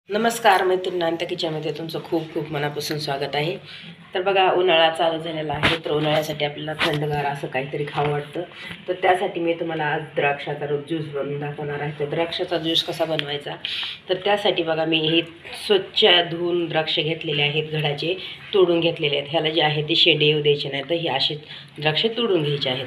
नमस्कार मैत्रिणी, अंत किचनमध्ये तुमचं खूप खूप मनापासून स्वागत आहे। तर बघा, उन्हाळा चालू झालेला आहे, तर उन्हाळ्यासाठी आपल्याला थंडगार असं काहीतरी खावं वाटतं। तर त्यासाठी मी तुम्हाला आज द्राक्षाचा ज्यूस बनवून दाखवणार आहे। तर द्राक्षाचा ज्यूस कसा बनवायचा, तर त्यासाठी बघा मी हे स्वच्छ धुवून द्राक्ष घेतलेले आहेत, घडाचे तोडून घेतलेले आहेत। ह्याला जे आहे ते शेंडे येऊ द्यायचे नाही, तर हे असे द्राक्ष तोडून घ्यायचे आहेत।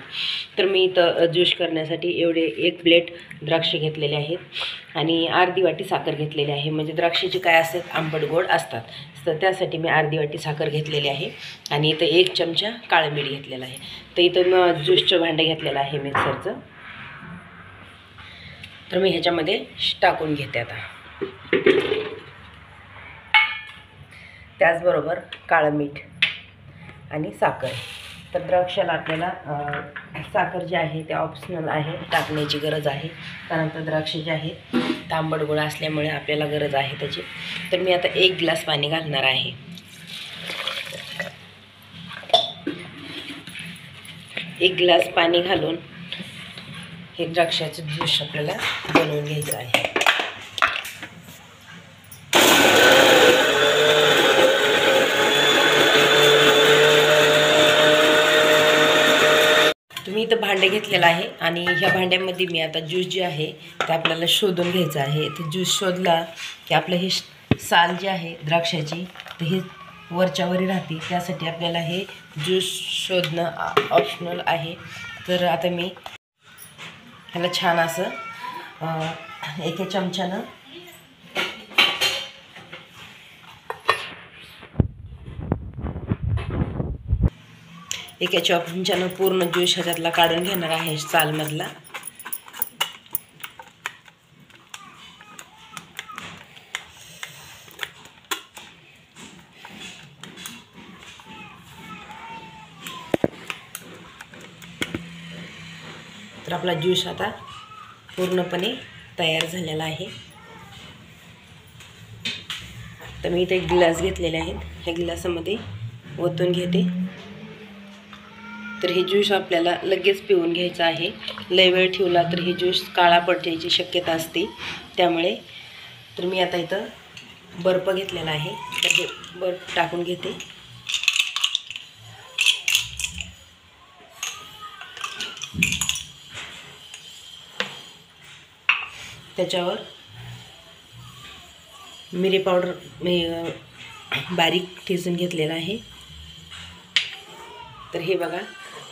तर मी इथं ज्यूस करण्यासाठी एवढे 1 प्लेट द्राक्ष घेतलेले आहेत आणि अर्धी वाटी साखर घेतलेली आहे। म्हणजे द्राक्षाचे काय असतात, आंबट गोड असतात, तर त्यासाठी मी अर्धी वाटी साखर घेतलेली आहे आणि इथं 1 चमचा काळं मीठ घेतलेलं आहे। तर इथं मी ज्यूसचं भांडं घेतलेलं आहे मिक्सरचं, तर मी ह्याच्यामध्ये टाकून घेते आता। त्याचबरोबर काळं मीठ आणि साखर। तर द्राक्षाला आपल्याला साखर जी आहे ते ऑप्शनल आहे, टाकण्याची गरज आहे, कारण तर द्राक्ष जे आहेत तांबट गोळा असल्यामुळे आपल्याला गरज आहे त्याची। तर मी आता 1 ग्लास पाणी घालणार आहे। 1 ग्लास पाणी घालून हे द्राक्षाचं ज्यूस आपल्याला बनवून घ्यायचं आहे। तुम्ही इथं भांडे घेतलेलं आहे आणि ह्या भांड्यामध्ये मी आता ज्यूस जे आहे ते आपल्याला शोधून घ्यायचं आहे। तर ज्यूस शोधला की आपलं हे साल जे आहे द्राक्षाची, तर हे वरच्यावरी राहते, त्यासाठी आपल्याला हे ज्यूस शोधणं ऑप्शनल आहे। तर आता मी ह्याला छान असं एका चमच्यानं एका चमच्यानं पूर्ण ज्यूस ह्याच्यातला काढून घेणार आहे सालमधला। तर आपला ज्यूस आता पूर्णपणे तयार झालेला आहे। तर मी इथे 1 ग्लास घेतलेले आहेत, ह्या ग्लासामध्ये ओतून घेते। तर हे ज्यूस आपल्याला लगेच पिऊन घ्यायचं आहे, लय वेळ ठेवला तर हे ज्यूस काळा पडण्याची शक्यता असते, त्यामुळे तर मी आता इथं बर्फ घेतलेला आहे, तर हे बर्फ टाकून घेते। त्याच्यावर मिरी पावडर मी बारीक ठेचून घेतलेला आहे। तर हे बघा,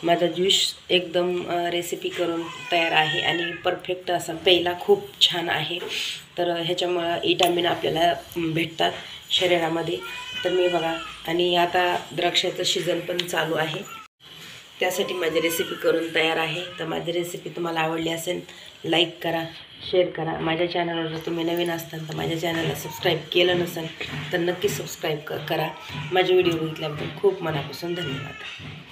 माझा ज्यूस एकदम रेसिपी करून तयार आहे आणि परफेक्ट असा प्यायला खूप छान आहे। तर ह्याच्यामुळं विटामिन आपल्याला भेटतात शरीरामध्ये। तर मी बघा, आणि आता द्राक्षाचं सीझन पण चालू आहे, त्यासाठी माझी रेसिपी करून तयार आहे। तर माझी रेसिपी तुम्हाला आवडली असेल, लाईक करा, शेअर करा। माझ्या चॅनलवर जर तुम्ही नवीन असताल तर माझ्या चॅनलला सबस्क्राईब केलं नसेल तर नक्की सबस्क्राईब करा। माझे व्हिडिओ बघितल्याबद्दल खूप मनापासून धन्यवाद।